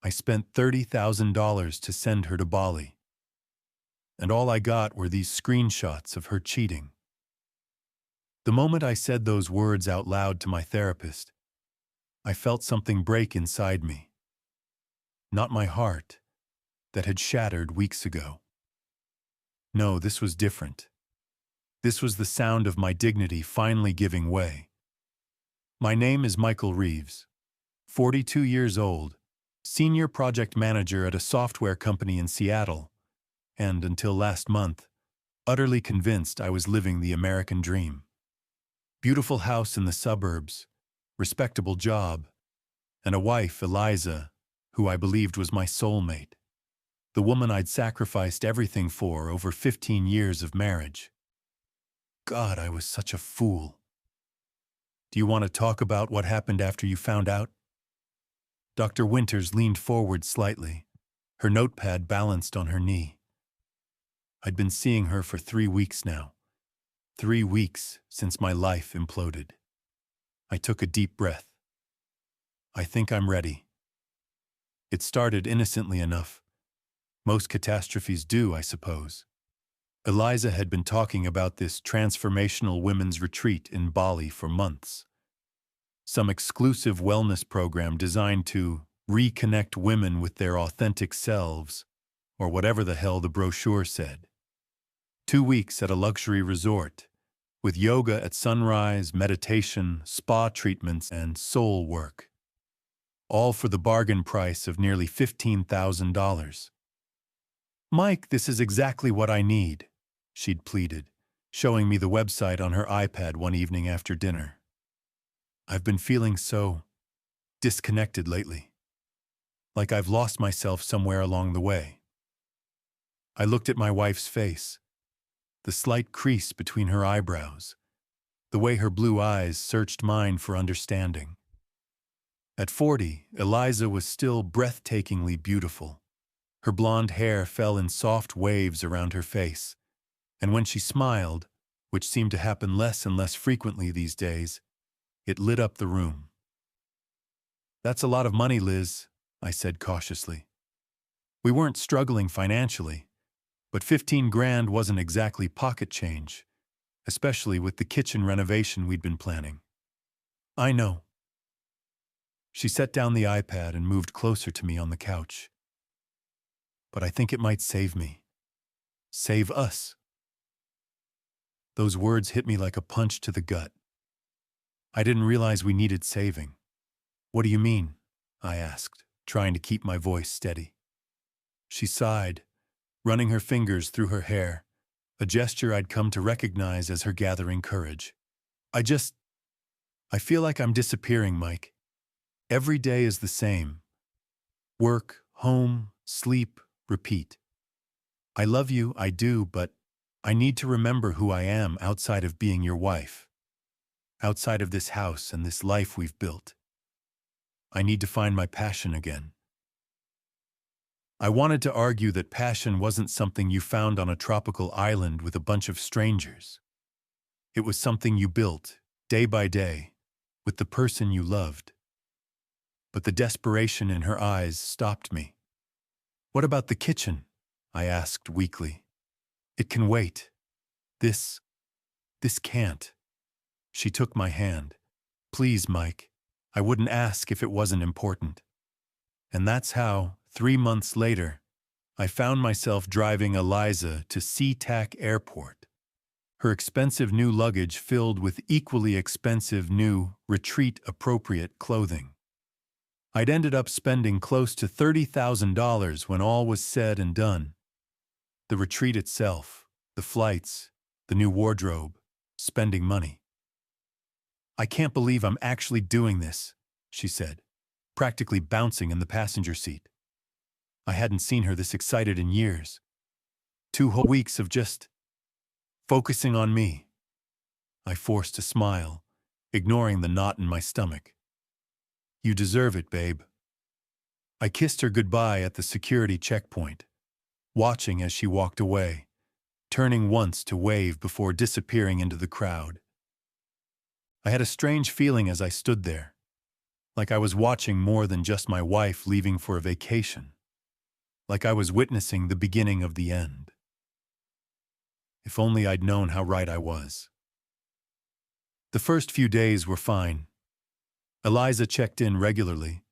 I spent $30,000 to send her to Bali, and all I got were these screenshots of her cheating. The moment I said those words out loud to my therapist, I felt something break inside me. Not my heart, that had shattered weeks ago. No, this was different. This was the sound of my dignity finally giving way. My name is Michael Reeves, 42 years old, senior project manager at a software company in Seattle, and until last month, utterly convinced I was living the American dream. Beautiful house in the suburbs, respectable job, and a wife, Eliza, who I believed was my soulmate. The woman I'd sacrificed everything for over 15 years of marriage. God, I was such a fool. Do you want to talk about what happened after you found out? Dr. Winters leaned forward slightly, her notepad balanced on her knee. I'd been seeing her for 3 weeks now. 3 weeks since my life imploded. I took a deep breath. I think I'm ready. It started innocently enough. Most catastrophes do, I suppose. Eliza had been talking about this transformational women's retreat in Bali for months. Some exclusive wellness program designed to reconnect women with their authentic selves, or whatever the hell the brochure said. 2 weeks at a luxury resort, with yoga at sunrise, meditation, spa treatments, and soul work. All for the bargain price of nearly $15,000. Mike, this is exactly what I need, she'd pleaded, showing me the website on her iPad one evening after dinner. I've been feeling so disconnected lately, like I've lost myself somewhere along the way. I looked at my wife's face, the slight crease between her eyebrows, the way her blue eyes searched mine for understanding. At 40, Eliza was still breathtakingly beautiful. Her blonde hair fell in soft waves around her face, and when she smiled, which seemed to happen less and less frequently these days, it lit up the room. That's a lot of money, Liz, I said cautiously. We weren't struggling financially, but 15 grand wasn't exactly pocket change, especially with the kitchen renovation we'd been planning. I know. She set down the iPad and moved closer to me on the couch. But I think it might save me. Save us. Those words hit me like a punch to the gut. I didn't realize we needed saving. What do you mean? I asked, trying to keep my voice steady. She sighed, running her fingers through her hair, a gesture I'd come to recognize as her gathering courage. I feel like I'm disappearing, Mike. Every day is the same. Work, home, sleep, repeat. I love you, I do, but I need to remember who I am outside of being your wife. Outside of this house and this life we've built. I need to find my passion again. I wanted to argue that passion wasn't something you found on a tropical island with a bunch of strangers. It was something you built, day by day, with the person you loved. But the desperation in her eyes stopped me. What about the kitchen? I asked weakly. It can wait. This can't. She took my hand. Please, Mike. I wouldn't ask if it wasn't important. And that's how, 3 months later, I found myself driving Eliza to SeaTac Airport, her expensive new luggage filled with equally expensive new, retreat-appropriate clothing. I'd ended up spending close to $30,000 when all was said and done. The retreat itself, the flights, the new wardrobe, spending money. I can't believe I'm actually doing this, she said, practically bouncing in the passenger seat. I hadn't seen her this excited in years. 2 whole weeks of just focusing on me. I forced a smile, ignoring the knot in my stomach. You deserve it, babe. I kissed her goodbye at the security checkpoint, watching as she walked away, turning once to wave before disappearing into the crowd. I had a strange feeling as I stood there. like I was watching more than just my wife leaving for a vacation, like I was witnessing the beginning of the end. If only I'd known how right I was. The first few days were fine. Eliza checked in regularly,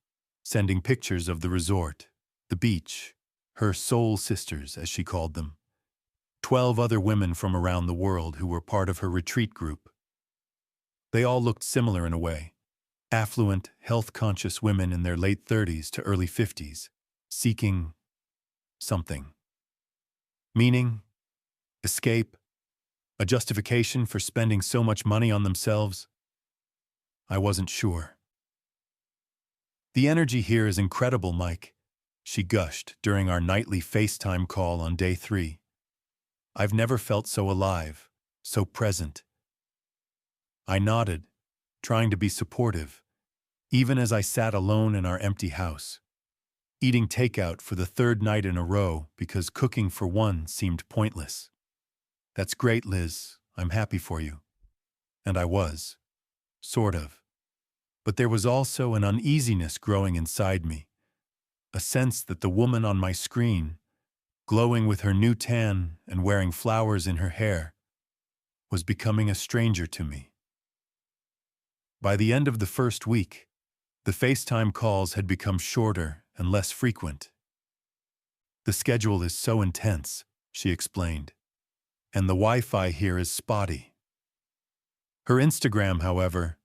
sending pictures of the resort, the beach, her soul sisters, as she called them, 12 other women from around the world who were part of her retreat group. They all looked similar in a way. Affluent, health-conscious women in their late 30s to early 50s, seeking something. Meaning, escape, a justification for spending so much money on themselves. I wasn't sure. "The energy here is incredible, Mike," she gushed during our nightly FaceTime call on day 3. "I've never felt so alive, so present." I nodded, trying to be supportive, even as I sat alone in our empty house, eating takeout for the 3rd night in a row because cooking for one seemed pointless. "That's great, Liz. I'm happy for you." And I was. Sort of. But there was also an uneasiness growing inside me, a sense that the woman on my screen, glowing with her new tan and wearing flowers in her hair, was becoming a stranger to me. By the end of the first week, the FaceTime calls had become shorter and less frequent. "The schedule is so intense," she explained, "and the Wi-Fi here is spotty." Her Instagram, however,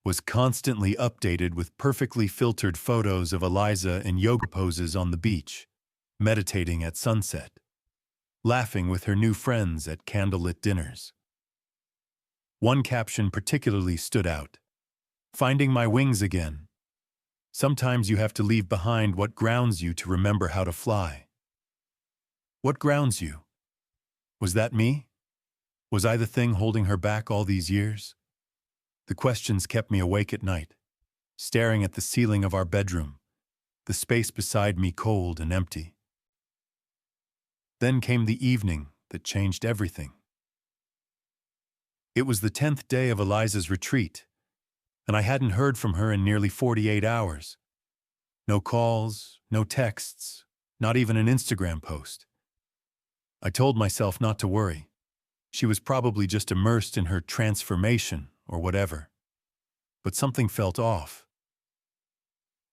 was constantly updated with perfectly filtered photos of Eliza in yoga poses on the beach, meditating at sunset, laughing with her new friends at candlelit dinners. One caption particularly stood out: "Finding my wings again. Sometimes you have to leave behind what grounds you to remember how to fly." What grounds you? Was that me? Was I the thing holding her back all these years? The questions kept me awake at night, staring at the ceiling of our bedroom, the space beside me cold and empty. Then came the evening that changed everything. It was the 10th day of Eliza's retreat, and I hadn't heard from her in nearly 48 hours. No calls, no texts, not even an Instagram post. I told myself not to worry. She was probably just immersed in her transformation or whatever. But something felt off.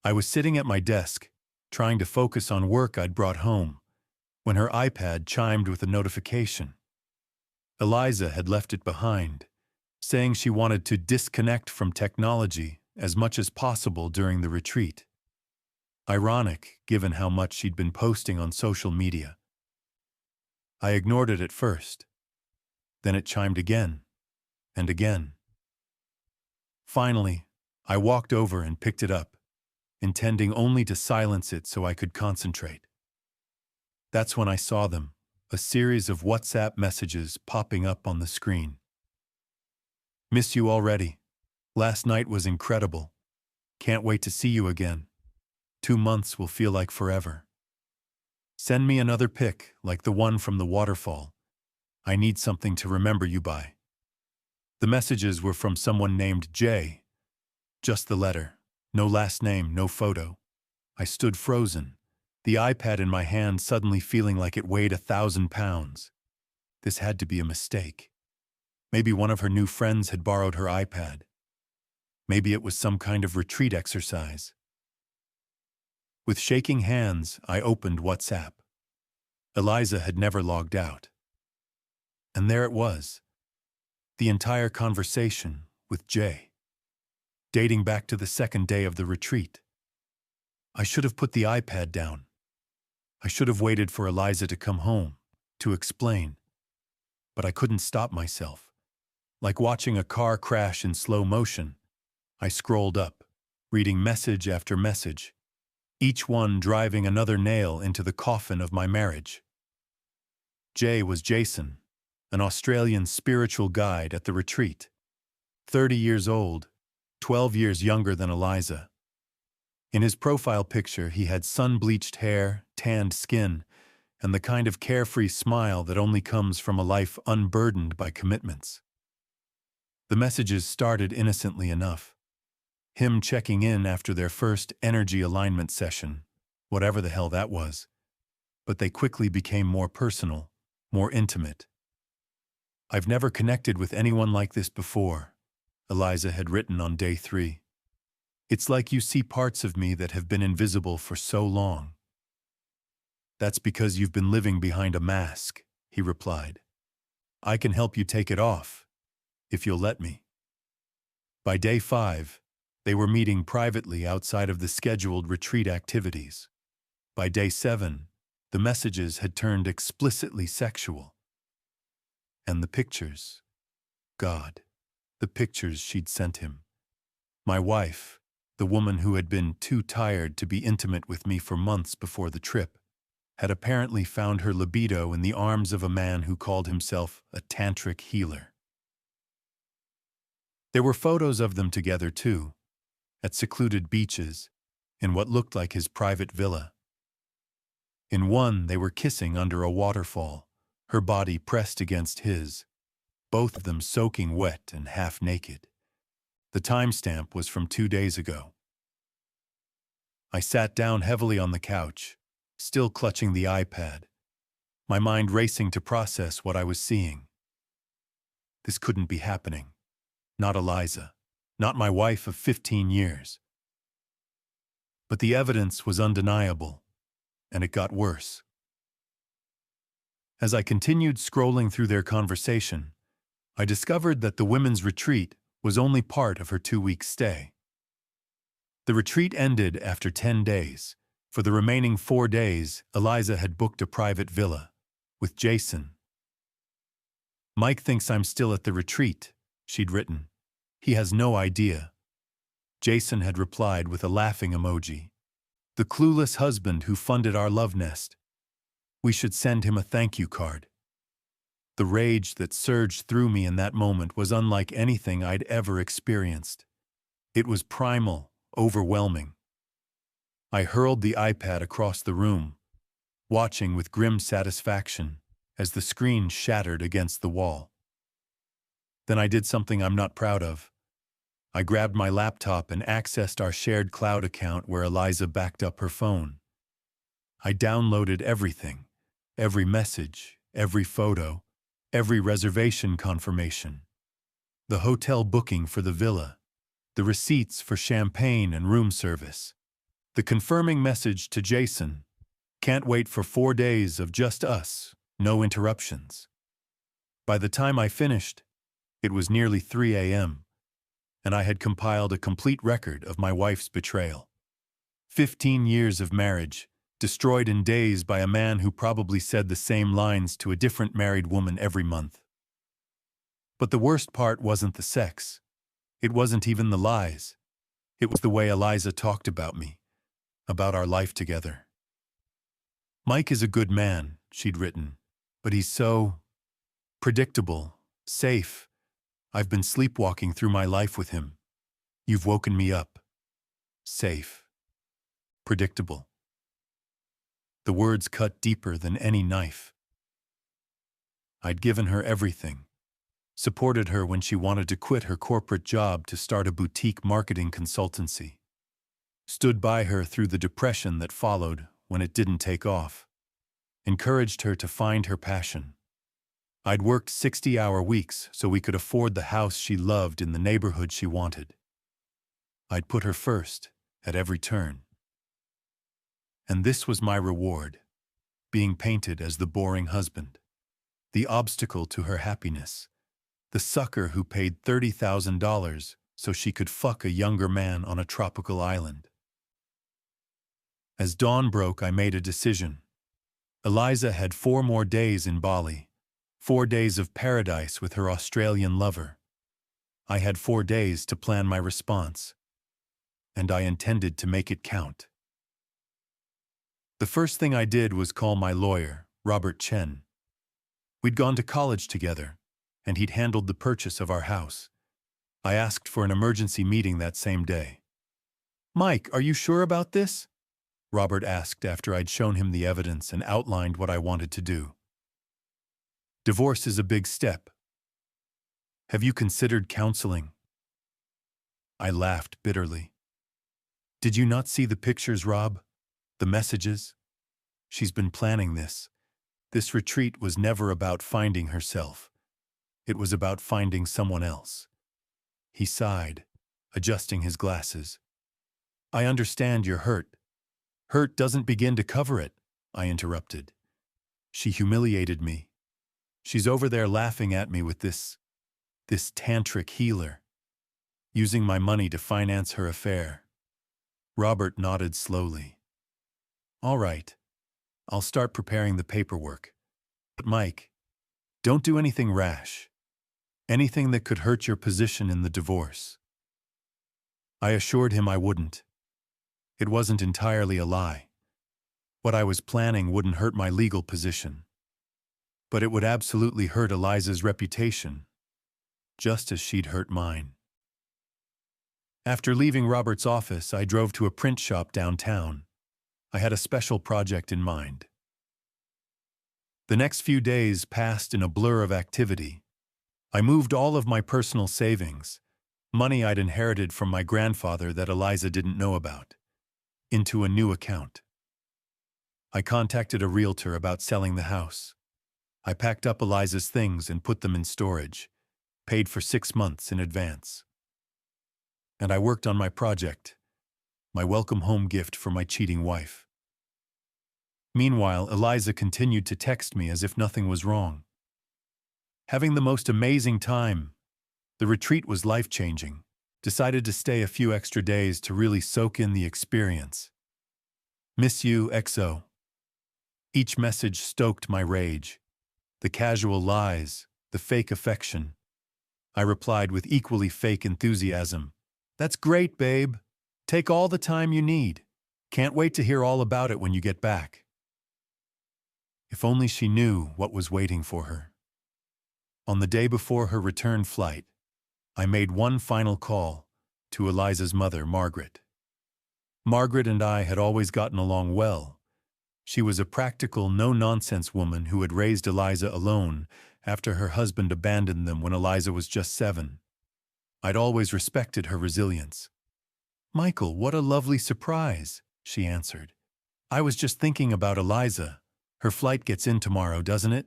I was sitting at my desk, trying to focus on work I'd brought home, when her iPad chimed with a notification. Eliza had left it behind, saying she wanted to disconnect from technology as much as possible during the retreat. Ironic, given how much she'd been posting on social media. I ignored it at first. Then it chimed again, and again. Finally, I walked over and picked it up, intending only to silence it so I could concentrate. That's when I saw them, a series of WhatsApp messages popping up on the screen. "Miss you already. Last night was incredible. Can't wait to see you again. 2 months will feel like forever. Send me another pic like the one from the waterfall. I need something to remember you by." The messages were from someone named Jay. Just the letter. No last name, no photo. I stood frozen, the iPad in my hand suddenly feeling like it weighed 1,000 pounds. This had to be a mistake. Maybe one of her new friends had borrowed her iPad. Maybe it was some kind of retreat exercise. With shaking hands, I opened WhatsApp. Eliza had never logged out. And there it was. The entire conversation with Jay, dating back to the 2nd day of the retreat. I should have put the iPad down. I should have waited for Eliza to come home, to explain. But I couldn't stop myself. Like watching a car crash in slow motion, I scrolled up, reading message after message, each one driving another nail into the coffin of my marriage. Jay was Jason, an Australian spiritual guide at the retreat. 30 years old, 12 years younger than Eliza. In his profile picture, he had sun-bleached hair, tanned skin, and the kind of carefree smile that only comes from a life unburdened by commitments. The messages started innocently enough. him checking in after their first energy alignment session, whatever the hell that was. But they quickly became more personal, more intimate. "I've never connected with anyone like this before," Eliza had written on day 3. "It's like you see parts of me that have been invisible for so long." "That's because you've been living behind a mask," he replied. "I can help you take it off, if you'll let me." By day 5, they were meeting privately outside of the scheduled retreat activities. By day 7, the messages had turned explicitly sexual. And the pictures. God, the pictures she'd sent him. My wife, the woman who had been too tired to be intimate with me for months before the trip, had apparently found her libido in the arms of a man who called himself a tantric healer. There were photos of them together, too, at secluded beaches, in what looked like his private villa. In one, they were kissing under a waterfall, her body pressed against his, both of them soaking wet and half-naked. The timestamp was from 2 days ago. I sat down heavily on the couch, still clutching the iPad, my mind racing to process what I was seeing. This couldn't be happening. Not Eliza. Not my wife of 15 years. But the evidence was undeniable, and it got worse. As I continued scrolling through their conversation, I discovered that the women's retreat was only part of her 2-week stay. The retreat ended after 10 days. For the remaining 4 days, Eliza had booked a private villa with Jason. "Mike thinks I'm still at the retreat," she'd written. "He has no idea." Jason had replied with a laughing emoji. "The clueless husband who funded our love nest. We should send him a thank you card." The rage that surged through me in that moment was unlike anything I'd ever experienced. It was primal, overwhelming. I hurled the iPad across the room, watching with grim satisfaction as the screen shattered against the wall. Then I did something I'm not proud of. I grabbed my laptop and accessed our shared cloud account where Eliza backed up her phone. I downloaded everything, every message, every photo, every reservation confirmation, the hotel booking for the villa, the receipts for champagne and room service, the confirming message to Jason, "Can't wait for 4 days of just us, no interruptions." By the time I finished, it was nearly 3 a.m., and I had compiled a complete record of my wife's betrayal. 15 years of marriage, destroyed in days by a man who probably said the same lines to a different married woman every month. But the worst part wasn't the sex. It wasn't even the lies. It was the way Eliza talked about me, about our life together. "Mike is a good man," she'd written, "but he's so predictable, safe. I've been sleepwalking through my life with him. You've woken me up. Safe. Predictable." The words cut deeper than any knife. I'd given her everything, supported her when she wanted to quit her corporate job to start a boutique marketing consultancy, stood by her through the depression that followed when it didn't take off, encouraged her to find her passion. I'd worked 60-hour weeks so we could afford the house she loved in the neighborhood she wanted. I'd put her first at every turn. And this was my reward, being painted as the boring husband, the obstacle to her happiness, the sucker who paid $30,000 so she could fuck a younger man on a tropical island. As dawn broke, I made a decision. Eliza had 4 more days in Bali, 4 days of paradise with her Australian lover. I had 4 days to plan my response, and I intended to make it count. The first thing I did was call my lawyer, Robert Chen. We'd gone to college together, and he'd handled the purchase of our house. I asked for an emergency meeting that same day. "Mike, are you sure about this?" Robert asked after I'd shown him the evidence and outlined what I wanted to do. "Divorce is a big step. Have you considered counseling?" I laughed bitterly. Did you not see the pictures, Rob? The messages? She's been planning this. This retreat was never about finding herself. It was about finding someone else. He sighed, adjusting his glasses. I understand you're hurt. Hurt doesn't begin to cover it, I interrupted. She humiliated me. She's over there laughing at me with this tantric healer, using my money to finance her affair. Robert nodded slowly. All right, I'll start preparing the paperwork. But Mike, don't do anything rash. Anything that could hurt your position in the divorce. I assured him I wouldn't. It wasn't entirely a lie. What I was planning wouldn't hurt my legal position. But it would absolutely hurt Eliza's reputation, just as she'd hurt mine. After leaving Robert's office, I drove to a print shop downtown. I had a special project in mind. The next few days passed in a blur of activity. I moved all of my personal savings, money I'd inherited from my grandfather that Eliza didn't know about, into a new account. I contacted a realtor about selling the house. I packed up Eliza's things and put them in storage, paid for 6 months in advance. And I worked on my project, my welcome home gift for my cheating wife. Meanwhile, Eliza continued to text me as if nothing was wrong. Having the most amazing time. The retreat was life-changing. Decided to stay a few extra days to really soak in the experience. Miss you, XO. Each message stoked my rage. The casual lies, the fake affection. I replied with equally fake enthusiasm. That's great, babe. Take all the time you need. Can't wait to hear all about it when you get back. If only she knew what was waiting for her. On the day before her return flight, I made one final call to Eliza's mother, Margaret. Margaret and I had always gotten along well. She was a practical, no-nonsense woman who had raised Eliza alone after her husband abandoned them when Eliza was just 7. I'd always respected her resilience. Michael, what a lovely surprise, she answered. I was just thinking about Eliza. Her flight gets in tomorrow, doesn't it?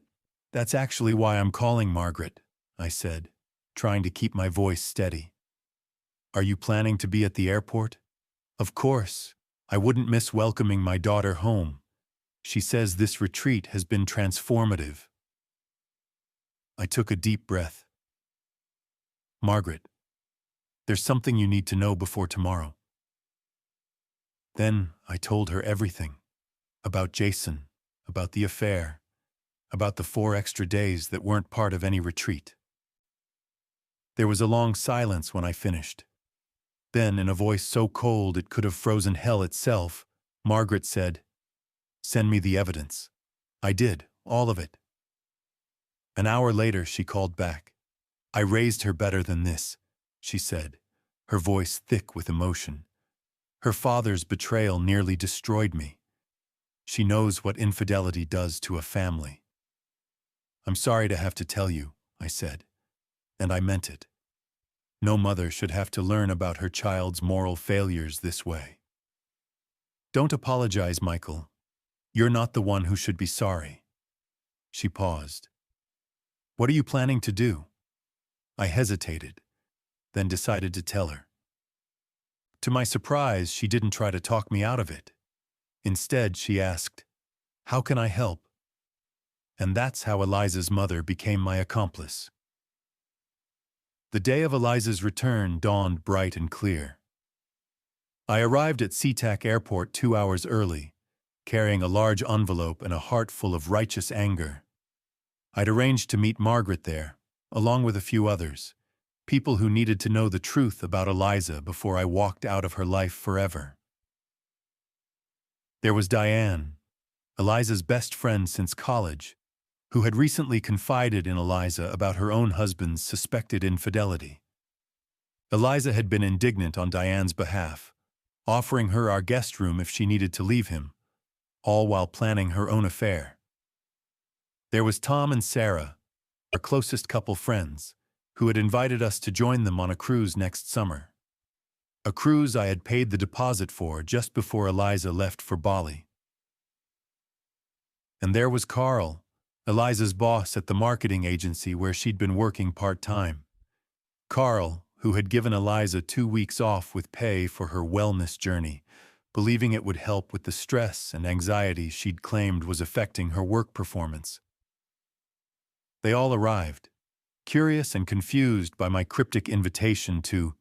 That's actually why I'm calling, Margaret, I said, trying to keep my voice steady. Are you planning to be at the airport? Of course. I wouldn't miss welcoming my daughter home. She says this retreat has been transformative. I took a deep breath. Margaret, there's something you need to know before tomorrow. Then I told her everything. About Jason, about the affair, about the 4 extra days that weren't part of any retreat. There was a long silence when I finished. Then, in a voice so cold it could have frozen hell itself, Margaret said, "Send me the evidence." I did, all of it. An hour later, she called back. I raised her better than this, she said, her voice thick with emotion. Her father's betrayal nearly destroyed me. She knows what infidelity does to a family. I'm sorry to have to tell you, I said, and I meant it. No mother should have to learn about her child's moral failures this way. Don't apologize, Michael. You're not the one who should be sorry. She paused. What are you planning to do? I hesitated, then decided to tell her. To my surprise, she didn't try to talk me out of it. Instead, she asked, "How can I help?" And that's how Eliza's mother became my accomplice. The day of Eliza's return dawned bright and clear. I arrived at SeaTac Airport 2 hours early, carrying a large envelope and a heart full of righteous anger. I'd arranged to meet Margaret there, along with a few others, people who needed to know the truth about Eliza before I walked out of her life forever. There was Diane, Eliza's best friend since college, who had recently confided in Eliza about her own husband's suspected infidelity. Eliza had been indignant on Diane's behalf, offering her our guest room if she needed to leave him, all while planning her own affair. There was Tom and Sarah, our closest couple friends, who had invited us to join them on a cruise next summer. a cruise I had paid the deposit for just before Eliza left for Bali. And there was Carl, Eliza's boss at the marketing agency where she'd been working part-time. Carl, who had given Eliza 2 weeks off with pay for her wellness journey, believing it would help with the stress and anxiety she'd claimed was affecting her work performance. They all arrived, curious and confused by my cryptic invitation to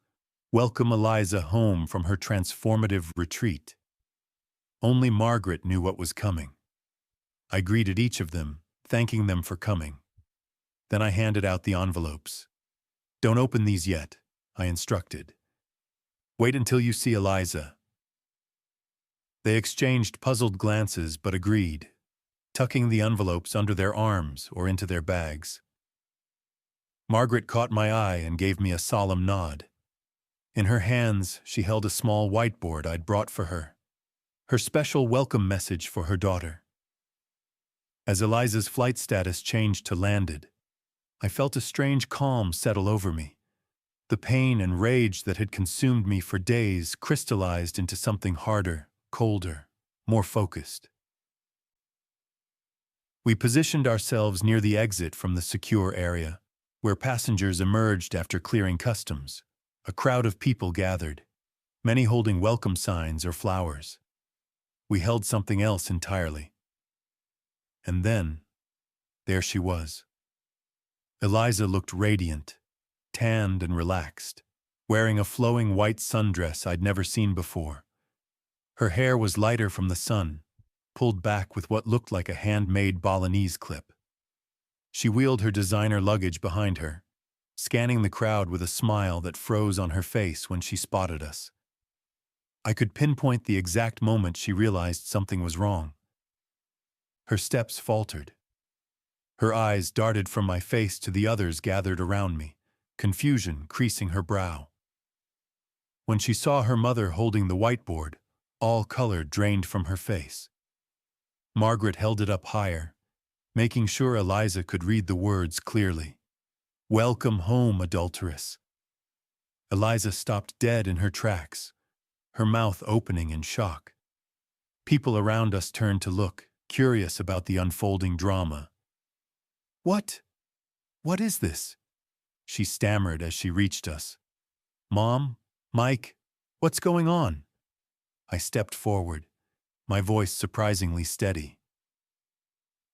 welcome Eliza home from her transformative retreat. Only Margaret knew what was coming. I greeted each of them, thanking them for coming. Then I handed out the envelopes. "Don't open these yet," I instructed. "Wait until you see Eliza." They exchanged puzzled glances but agreed, tucking the envelopes under their arms or into their bags. Margaret caught my eye and gave me a solemn nod. In her hands, she held a small whiteboard I'd brought for her, her special welcome message for her daughter. As Eliza's flight status changed to landed, I felt a strange calm settle over me. The pain and rage that had consumed me for days crystallized into something harder, colder, more focused. We positioned ourselves near the exit from the secure area, where passengers emerged after clearing customs. A crowd of people gathered, many holding welcome signs or flowers. We held something else entirely. And then, there she was. Eliza looked radiant, tanned and relaxed, wearing a flowing white sundress I'd never seen before. Her hair was lighter from the sun, pulled back with what looked like a handmade Balinese clip. She wheeled her designer luggage behind her, scanning the crowd with a smile that froze on her face when she spotted us. I could pinpoint the exact moment she realized something was wrong. Her steps faltered. Her eyes darted from my face to the others gathered around me, confusion creasing her brow. When she saw her mother holding the whiteboard, all color drained from her face. Margaret held it up higher, making sure Eliza could read the words clearly. "Welcome home, adulteress." Eliza stopped dead in her tracks, her mouth opening in shock. People around us turned to look, curious about the unfolding drama. What is this?" she stammered as she reached us. "Mom? Mike? What's going on?" I stepped forward, my voice surprisingly steady.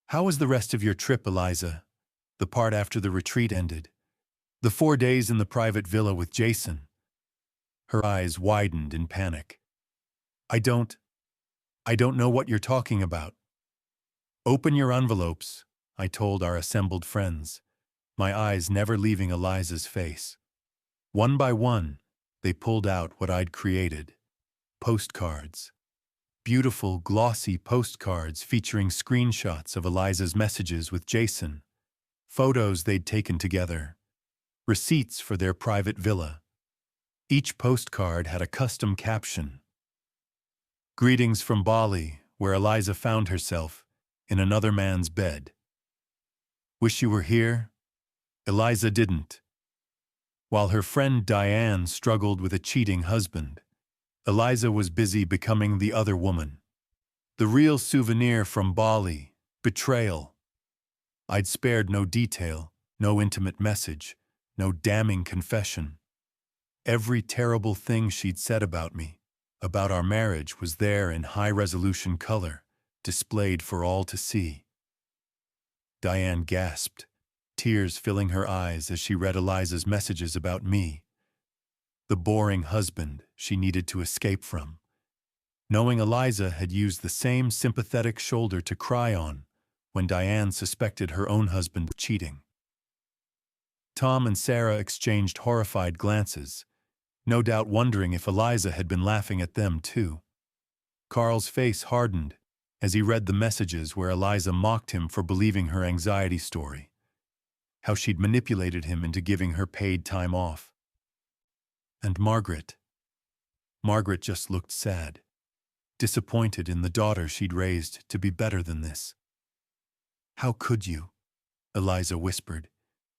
"How was the rest of your trip, Eliza? The part after the retreat ended? The 4 days in the private villa with Jason?" Her eyes widened in panic. I don't know what you're talking about." "Open your envelopes," I told our assembled friends, my eyes never leaving Eliza's face. One by one, they pulled out what I'd created. Postcards. Beautiful, glossy postcards featuring screenshots of Eliza's messages with Jason, photos they'd taken together, receipts for their private villa. Each postcard had a custom caption. "Greetings from Bali, where Eliza found herself, in another man's bed. Wish you were here? Eliza didn't." While her friend Diane struggled with a cheating husband, Eliza was busy becoming the other woman. The real souvenir from Bali, betrayal. I'd spared no detail, no intimate message, no damning confession. Every terrible thing she'd said about me, about our marriage, was there in high-resolution color, displayed for all to see. Diane gasped, tears filling her eyes as she read Eliza's messages about me. The boring husband she needed to escape from, knowing Eliza had used the same sympathetic shoulder to cry on when Diane suspected her own husband of cheating. Tom and Sarah exchanged horrified glances, no doubt wondering if Eliza had been laughing at them too. Carl's face hardened as he read the messages where Eliza mocked him for believing her anxiety story, how she'd manipulated him into giving her paid time off. And Margaret just looked sad, disappointed in the daughter she'd raised to be better than this. "How could you?" Eliza whispered,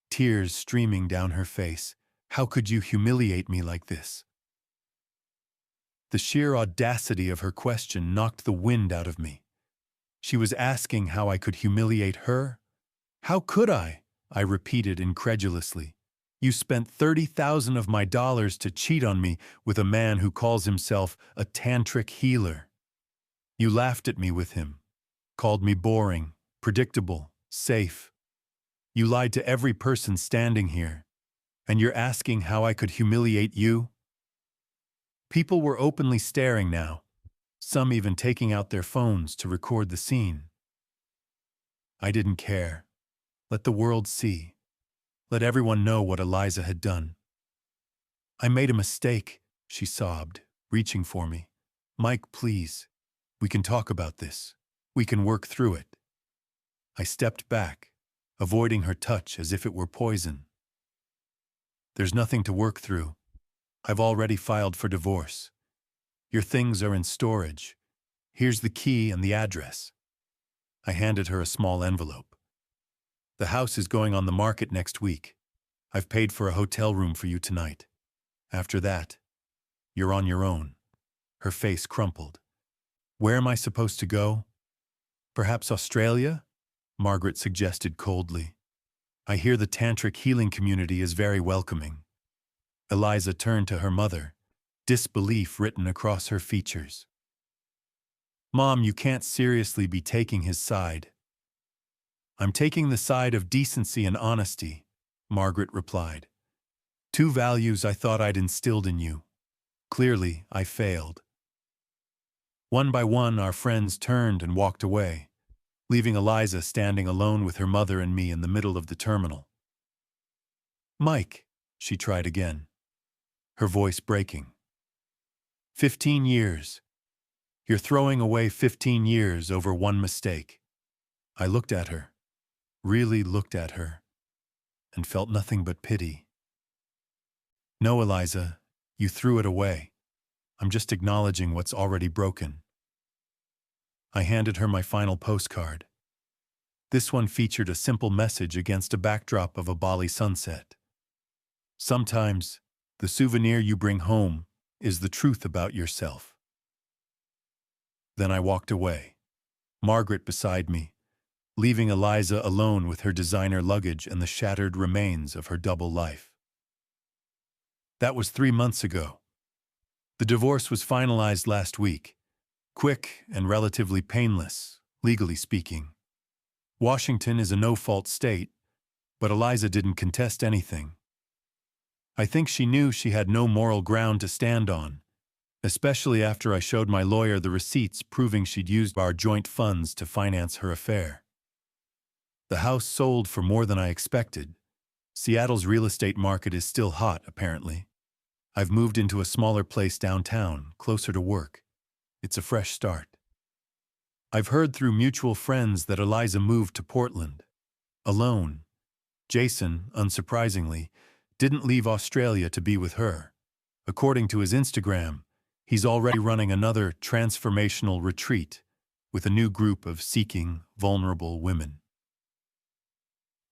tears streaming down her face. "How could you humiliate me like this?" The sheer audacity of her question knocked the wind out of me. She was asking how I could humiliate her? How could I? I repeated incredulously. You spent 30,000 of my dollars to cheat on me with a man who calls himself a tantric healer. You laughed at me with him, called me boring, predictable, safe. You lied to every person standing here, and you're asking how I could humiliate you? People were openly staring now, some even taking out their phones to record the scene. I didn't care. Let the world see. Let everyone know what Eliza had done. I made a mistake, she sobbed, reaching for me. Mike, please. We can talk about this. We can work through it. I stepped back, avoiding her touch as if it were poison. There's nothing to work through. I've already filed for divorce. Your things are in storage. Here's the key and the address. I handed her a small envelope. The house is going on the market next week. I've paid for a hotel room for you tonight. After that, you're on your own. Her face crumpled. Where am I supposed to go? Perhaps Australia? Margaret suggested coldly. I hear the tantric healing community is very welcoming. Eliza turned to her mother, disbelief written across her features. Mom, you can't seriously be taking his side. I'm taking the side of decency and honesty, Margaret replied. Two values I thought I'd instilled in you. Clearly, I failed. One by one, our friends turned and walked away, leaving Eliza standing alone with her mother and me in the middle of the terminal. Mike, she tried again, her voice breaking. 15 years. You're throwing away 15 years over one mistake. I looked at her, really looked at her, and felt nothing but pity. No, Eliza, you threw it away. I'm just acknowledging what's already broken. I handed her my final postcard. This one featured a simple message against a backdrop of a Bali sunset. Sometimes, the souvenir you bring home is the truth about yourself. Then I walked away, Margaret beside me, leaving Eliza alone with her designer luggage and the shattered remains of her double life. That was 3 months ago. The divorce was finalized last week, quick and relatively painless, legally speaking. Washington is a no-fault state, but Eliza didn't contest anything. I think she knew she had no moral ground to stand on, especially after I showed my lawyer the receipts proving she'd used our joint funds to finance her affair. The house sold for more than I expected. Seattle's real estate market is still hot, apparently. I've moved into a smaller place downtown, closer to work. It's a fresh start. I've heard through mutual friends that Eliza moved to Portland. Alone. Jason, unsurprisingly, didn't leave Australia to be with her. According to his Instagram, he's already running another transformational retreat with a new group of seeking, vulnerable women.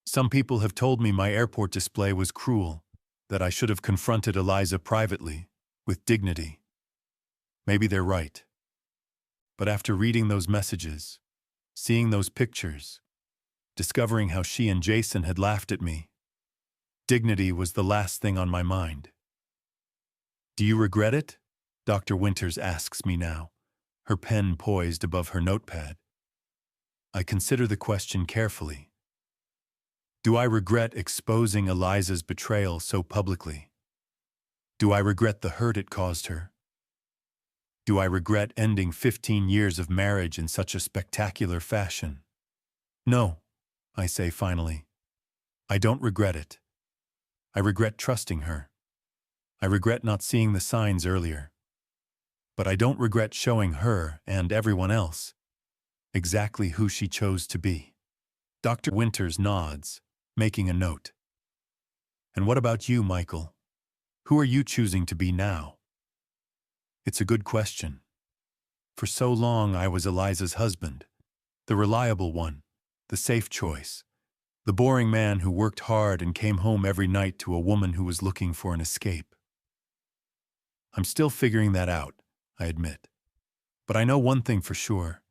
Some people have told me my airport display was cruel, that I should have confronted Eliza privately, with dignity. Maybe they're right. But after reading those messages, seeing those pictures, discovering how she and Jason had laughed at me, dignity was the last thing on my mind. Do you regret it? Dr. Winters asks me now, her pen poised above her notepad. I consider the question carefully. Do I regret exposing Eliza's betrayal so publicly? Do I regret the hurt it caused her? Do I regret ending 15 years of marriage in such a spectacular fashion? No, I say finally. I don't regret it. I regret trusting her. I regret not seeing the signs earlier. But I don't regret showing her and everyone else exactly who she chose to be. Dr. Winters nods, making a note. And what about you, Michael? Who are you choosing to be now? It's a good question. For so long I was Eliza's husband, the reliable one, the safe choice, the boring man who worked hard and came home every night to a woman who was looking for an escape. I'm still figuring that out, I admit. But I know one thing for sure.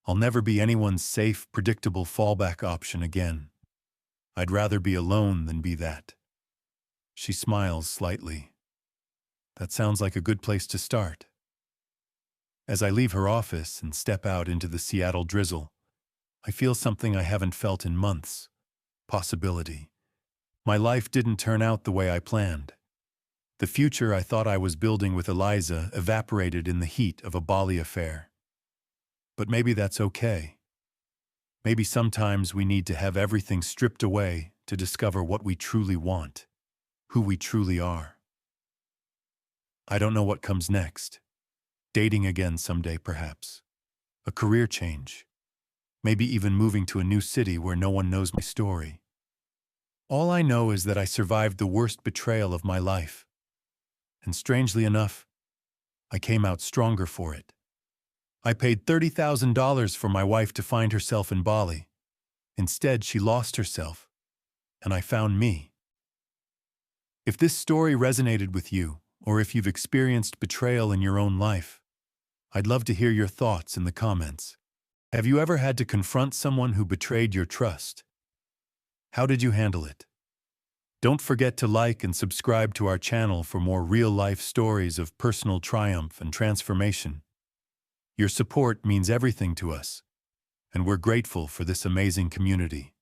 I'll never be anyone's safe, predictable fallback option again. I'd rather be alone than be that. She smiles slightly. That sounds like a good place to start. As I leave her office and step out into the Seattle drizzle, I feel something I haven't felt in months. Possibility. My life didn't turn out the way I planned. The future I thought I was building with Eliza evaporated in the heat of a Bali affair. But maybe that's okay. Maybe sometimes we need to have everything stripped away to discover what we truly want, who we truly are. I don't know what comes next. Dating again someday, perhaps. A career change. Maybe even moving to a new city where no one knows my story. All I know is that I survived the worst betrayal of my life. And strangely enough, I came out stronger for it. I paid $30,000 for my wife to find herself in Bali. Instead, she lost herself, and I found me. If this story resonated with you, or if you've experienced betrayal in your own life, I'd love to hear your thoughts in the comments. Have you ever had to confront someone who betrayed your trust? How did you handle it? Don't forget to like and subscribe to our channel for more real-life stories of personal triumph and transformation. Your support means everything to us, and we're grateful for this amazing community.